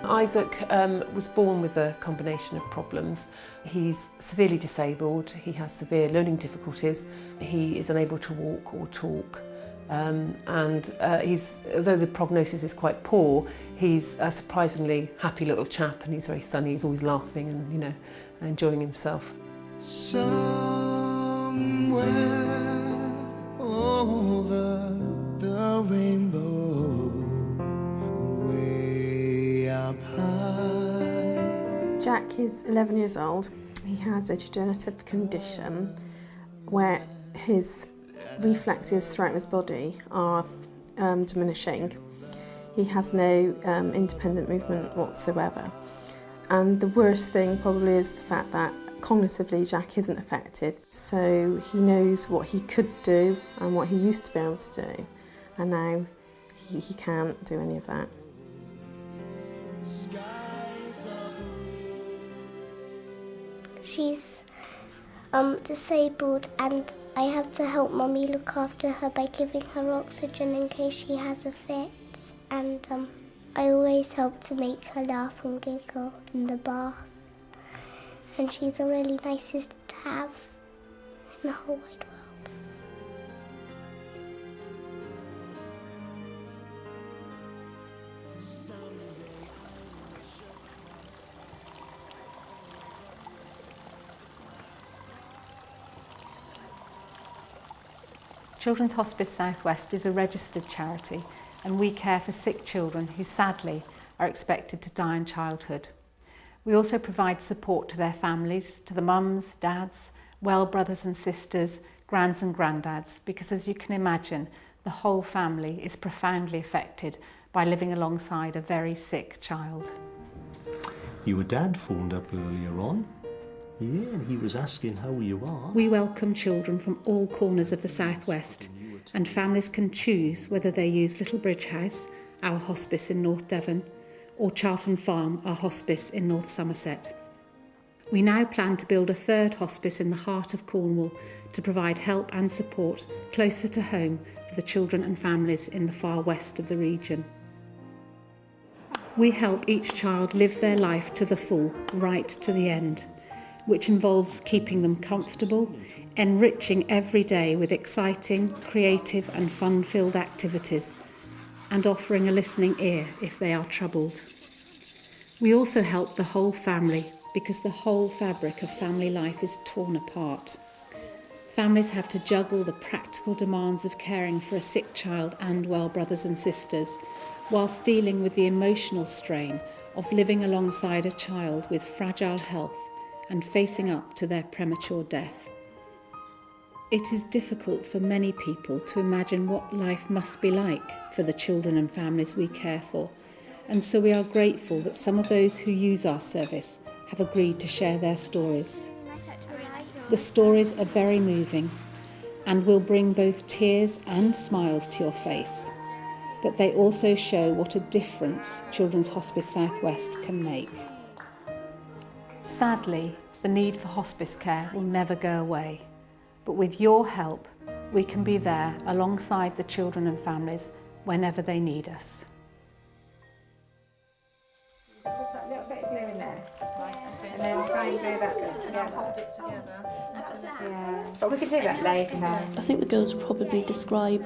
Isaac was born with a combination of problems. He's severely disabled, he has severe learning difficulties, he is unable to walk or talk, although the prognosis is quite poor, he's a surprisingly happy little chap, and he's very sunny, he's always laughing and enjoying himself. Somewhere over the rainbow, way up high. Jack is 11 years old. He has a degenerative condition where his reflexes throughout his body are diminishing. He has no independent movement whatsoever. And the worst thing probably is the fact that cognitively Jack isn't affected, so he knows what he could do and what he used to be able to do, and now he can't do any of that. She's disabled, and I have to help Mummy look after her by giving her oxygen in case she has a fit, and I always help to make her laugh and giggle in the bath. And she's the really nicest to have in the whole wide world. Children's Hospice South West is a registered charity, and we care for sick children who sadly are expected to die in childhood. We also provide support to their families, to the mums, dads, well brothers and sisters, grands and granddads, because as you can imagine, the whole family is profoundly affected by living alongside a very sick child. Your dad phoned up earlier on. Yeah, and he was asking how you are. We welcome children from all corners of the South West, and families can choose whether they use Little Bridge House, our hospice in North Devon, or Charlton Farm, our hospice in North Somerset. We now plan to build a third hospice in the heart of Cornwall to provide help and support closer to home for the children and families in the far west of the region. We help each child live their life to the full, right to the end, which involves keeping them comfortable, enriching every day with exciting, creative and fun-filled activities, and offering a listening ear if they are troubled. We also help the whole family because the whole fabric of family life is torn apart. Families have to juggle the practical demands of caring for a sick child and well brothers and sisters, whilst dealing with the emotional strain of living alongside a child with fragile health and facing up to their premature death. It is difficult for many people to imagine what life must be like for the children and families we care for, and so we are grateful that some of those who use our service have agreed to share their stories. The stories are very moving and will bring both tears and smiles to your face, but they also show what a difference Children's Hospice South West can make. Sadly, the need for hospice care will never go away, but with your help, we can be there alongside the children and families whenever they need us. Put that little bit of glue in there, and then try and glue that together. Hold it together. Yeah, but we can do that later. I think the girls would probably describe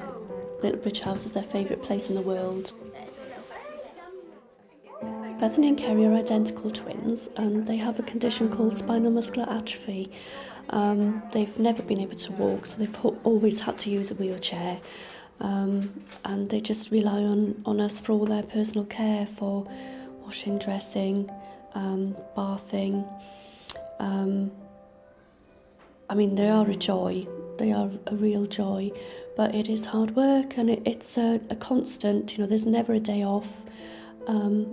Little Bridge House as their favourite place in the world. Bethany and Kerry are identical twins, and they have a condition called spinal muscular atrophy. They've never been able to walk, so they've always had to use a wheelchair, and they just rely on us for all their personal care, for washing, dressing, bathing. I mean, they are a joy. They are a real joy, but it is hard work, and it's a constant. You know, there's never a day off,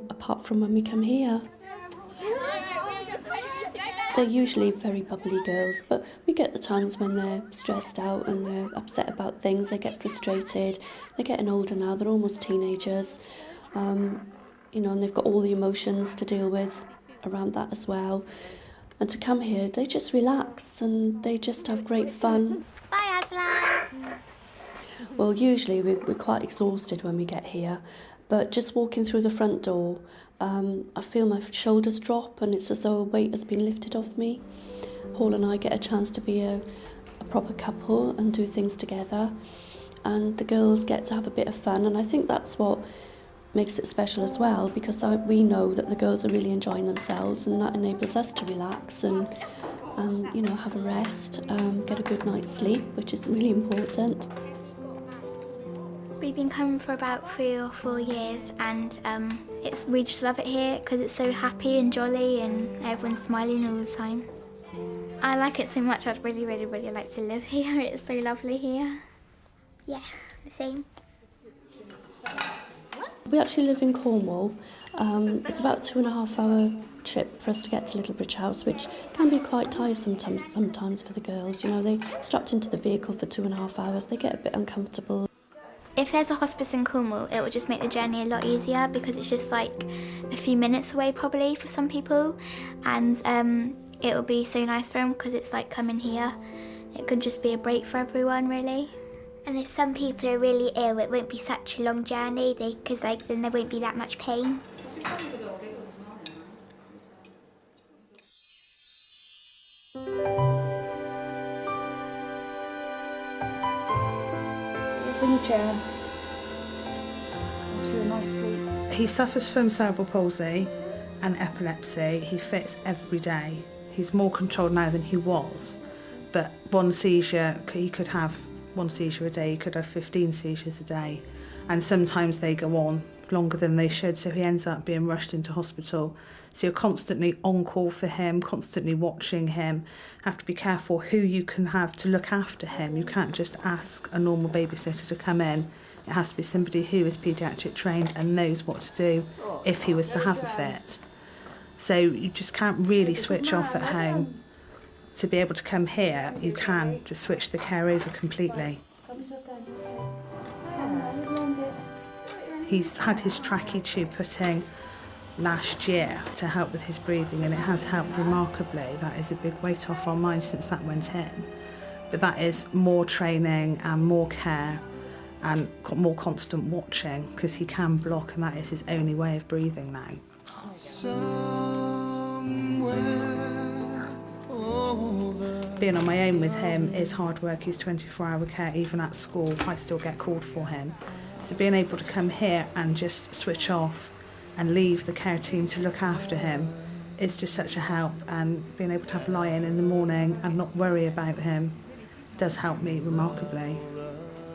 apart from when we come here. They're usually very bubbly girls, but we get the times when they're stressed out and they're upset about things. They get frustrated. They're getting older now. They're almost teenagers, you know, and they've got all the emotions to deal with around that as well. And to come here, they just relax and they just have great fun. Bye, Aslan. Well, usually we're quite exhausted when we get here, But just walking through the front door, I feel my shoulders drop and it's as though a weight has been lifted off me. Paul and I get a chance to be a proper couple and do things together, and the girls get to have a bit of fun, and I think that's what makes it special as well, because we know that the girls are really enjoying themselves, and that enables us to relax and you know, have a rest, get a good night's sleep, which is really important. We've been coming for about 3 or 4 years, and we just love it here because it's so happy and jolly and everyone's smiling all the time. I like it so much. I'd really, really, really like to live here. It's so lovely here. Yeah, the same. We actually live in Cornwall. It's about a 2.5-hour trip for us to get to Littlebridge House, which can be quite tiresome sometimes for the girls. You know, they're strapped into the vehicle for 2.5 hours. They get a bit uncomfortable. If there's a hospice in Cornwall, it will just make the journey a lot easier because it's just like a few minutes away probably for some people, and it will be so nice for them because it's like coming here. It could just be a break for everyone, really. And if some people are really ill, it won't be such a long journey because then there won't be that much pain. In the chair. To a nice sleep. He suffers from cerebral palsy and epilepsy. He fits every day. He's more controlled now than he was, but one seizure, he could have 1 seizure a day, he could have 15 seizures a day, and sometimes they go on longer than they should, so he ends up being rushed into hospital. So you're constantly on call for him, constantly watching him, have to be careful who you can have to look after him. You can't just ask a normal babysitter to come in. It has to be somebody who is paediatric trained and knows what to do if he was to have a fit. So you just can't really switch off at home. To be able to come here, you can just switch the care over completely. He's had his trachea tube put in last year to help with his breathing, and it has helped remarkably. That is a big weight off our minds since that went in. But that is more training and more care and more constant watching, because he can block, and that is his only way of breathing now. Being on my own with him is hard work. He's 24-hour care. Even at school, I still get called for him. So being able to come here and just switch off and leave the care team to look after him is just such a help, and being able to have lie-in in the morning and not worry about him does help me remarkably.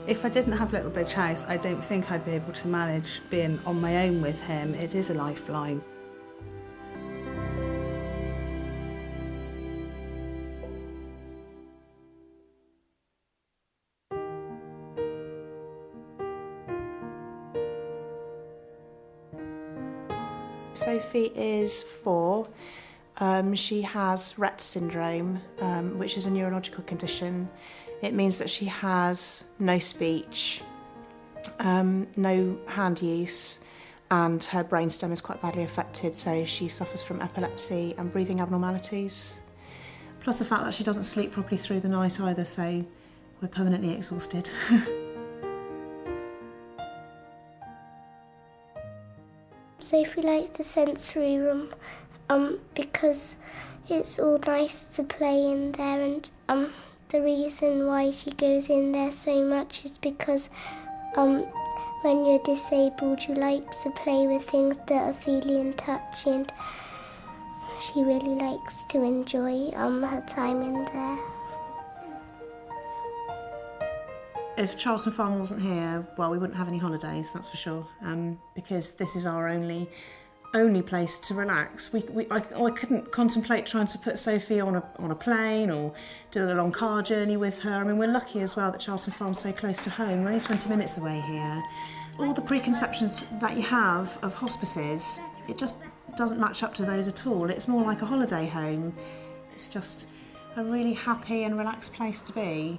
If I didn't have Littlebridge House, I don't think I'd be able to manage being on my own with him. It is a lifeline. Sophie is 4. She has Rett syndrome, which is a neurological condition. It means that she has no speech, no hand use, and her brainstem is quite badly affected, so she suffers from epilepsy and breathing abnormalities. Plus the fact that she doesn't sleep properly through the night either, so we're permanently exhausted. Sophie likes the sensory room because it's all nice to play in there, and the reason why she goes in there so much is because when you're disabled you like to play with things that are feely and touchy, and she really likes to enjoy her time in there. If Charlton Farm wasn't here, well, we wouldn't have any holidays, that's for sure, because this is our only place to relax. I couldn't contemplate trying to put Sophie on a plane or doing a long car journey with her. I mean, we're lucky as well that Charlton Farm's so close to home. We're only 20 minutes away here. All the preconceptions that you have of hospices, it just doesn't match up to those at all. It's more like a holiday home. It's just a really happy and relaxed place to be.